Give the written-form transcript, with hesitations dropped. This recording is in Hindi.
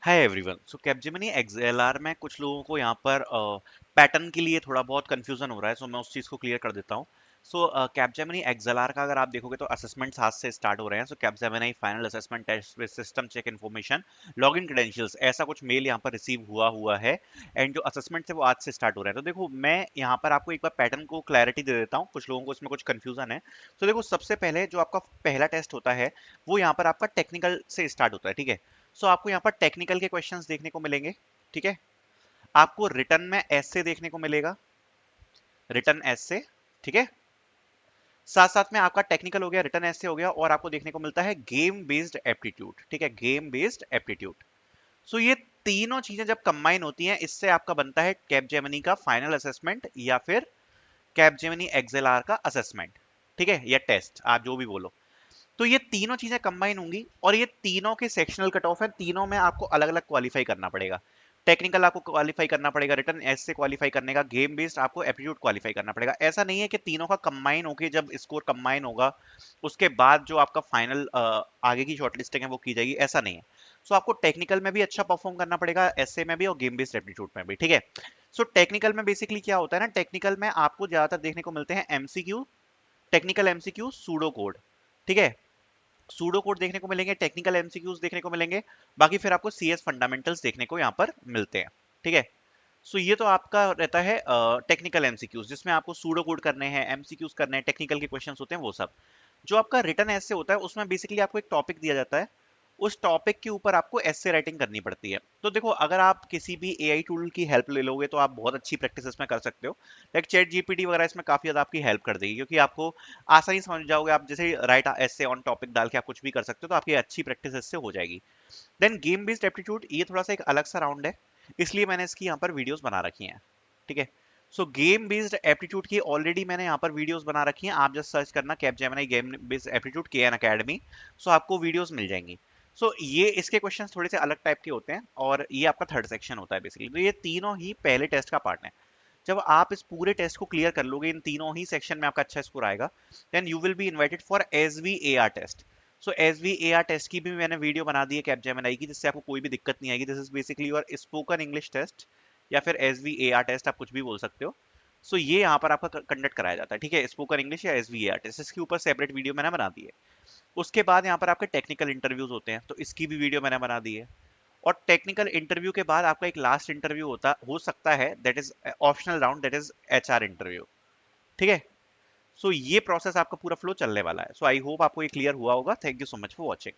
हाय एवरीवन। सो कैपजेमिनी एक्सएलआर में कुछ लोगों को यहाँ पर पैटर्न के लिए थोड़ा बहुत कंफ्यूजन हो रहा है, सो मैं उस चीज़ को क्लियर कर देता हूँ। सो कैपजेमिनी एक्सएलआर का अगर आप देखोगे तो असेसमेंट्स आज से स्टार्ट हो रहे हैं। So Capgemini final assessment test with system check information login credentials, ऐसा कुछ मेल यहाँ पर रिसीव हुआ हुआ है। एंड जो असेसमेंट है वो आज से स्टार्ट हो रहा है। तो देखो, मैं यहाँ पर आपको एक बार पैटर्न को क्लैरिटी दे देता हूँ, कुछ लोगों को इसमें कुछ कंफ्यूजन है। तो देखो, सबसे पहले जो आपका पहला टेस्ट होता है वो यहाँ पर आपका टेक्निकल से स्टार्ट होता है, ठीक है। सो आपको यहाँ पर टेक्निकल के क्वेश्चंस देखने को मिलेंगे, ठीक है। आपको रिटर्न में ऐसे देखने को मिलेगा, रिटर्न ऐसे, ठीक है। साथ साथ में आपका टेक्निकल हो गया, रिटर्न ऐसे हो गया, और आपको देखने को मिलता है गेम बेस्ड एप्टीट्यूड, ठीक है, गेम बेस्ड एप्टीट्यूड। सो ये तीनों चीजें जब कंबाइन होती हैं, इससे आपका बनता है कैपजेमिनी का फाइनल असेसमेंट या फिर कैपजेमिनी एक्सएलआर का असेसमेंट, ठीक है, या टेस्ट, आप जो भी बोलो। तो ये तीनों चीजें कंबाइन होंगी और ये तीनों के सेक्शनल कट ऑफ है, तीनों में आपको अलग अलग क्वालिफाई करना पड़ेगा। टेक्निकल आपको क्वालिफाई करना पड़ेगा, रिटर्न एस से क्वालिफाई करने का, गेम बेस्ड आपको एप्टीट्यूड क्वालिफाई करना पड़ेगा। ऐसा नहीं है कि तीनों का कंबाइन होके जब स्कोर कंबाइन होगा उसके बाद जो आपका फाइनल आगे की शॉर्टलिस्टिंग है वो की जाएगी, ऐसा नहीं है। सो आपको टेक्निकल में भी अच्छा परफॉर्म करना पड़ेगा, एसए में भी और गेम बेस्ड एप्टीट्यूड में भी, ठीक है। सो टेक्निकल में बेसिकली क्या होता है ना, टेक्निकल में आपको ज्यादातर देखने को मिलते हैं MCQ, technical MCQ, pseudo code, ठीक है। सूडो कोड देखने को मिलेंगे, टेक्निकल एमसीक्यूज देखने को मिलेंगे, बाकी फिर आपको सीएस फंडामेंटल्स देखने को यहाँ पर मिलते हैं, ठीक है। सो ये तो आपका रहता है टेक्निकल एमसीक्यूज, जिसमें आपको सूडो कोड करने हैं, एमसीक्यूज करने हैं, टेक्निकल के क्वेश्चंस होते हैं वो सब। जो आपका रिटर्न ऐसे होता है उसमें बेसिकली आपको एक टॉपिक दिया जाता है, उस टॉपिक के ऊपर आपको एसे राइटिंग करनी पड़ती है। तो देखो, अगर आप किसी भी एआई टूल की हेल्प ले लोगे तो आप बहुत अच्छी प्रैक्टिस इसमें कर सकते हो। लाइक चैट जीपीटी वगैरह इसमें काफी ज्यादा आपकी हेल्प कर देगी, क्योंकि आपको आसानी समझ जाओगे। आप जैसे राइट एसे ऑन टॉपिक डाल के आप कुछ भी कर सकते हो, तो आपकी अच्छी प्रैक्टिस इससे हो जाएगी। देन गेम बेस्ड एप्टीट्यूड, ये थोड़ा सा एक अलग सा राउंड है, इसलिए मैंने इसकी यहाँ पर वीडियोस बना रखी हैं, ठीक है। सो गेम बेस्ड एप्टीट्यूड की ऑलरेडी मैंने यहाँ पर वीडियोस बना रखी हैं, आप जस्ट सर्च करना कैपजेमिनी गेम बेस्ड एप्टीट्यूड के एन अकेडमी, सो आपको वीडियोस मिल जाएंगी। सो ये इसके क्वेश्चंस थोड़े से अलग टाइप के होते हैं, और ये आपका थर्ड सेक्शन होता है बेसिकली। तो ये तीनों ही पहले टेस्ट का पार्ट है। जब आप इस पूरे टेस्ट को क्लियर कर लोगे, इन तीनों ही सेक्शन में आपका अच्छा स्कोर आएगा, then you will be invited for SVAR test. So SVAR test की भी मैंने वीडियो बना दी है कैपजेमिनी की, जिससे आपको कोई भी दिक्कत नहीं आएगी। This is basically your spoken English test, या फिर एसवीएआर टेस्ट, आप कुछ भी बोल सकते हो। सो ये यहाँ पर आपका कंडक्ट कराया जाता है, ठीक है, स्पोकन इंग्लिश या एसवीएआर टेस्ट, इसके ऊपर सेपरेट वीडियो मैंने बना दी है। उसके बाद यहाँ पर आपके टेक्निकल इंटरव्यूज होते हैं, तो इसकी भी वीडियो मैंने बना दी है। और टेक्निकल इंटरव्यू के बाद आपका एक लास्ट इंटरव्यू होता हो सकता है, that is optional round, that is HR interview, ठीक है। सो ये प्रोसेस आपका पूरा फ्लो चलने वाला है। सो आई होप आपको ये क्लियर हुआ होगा। Thank you so much for watching.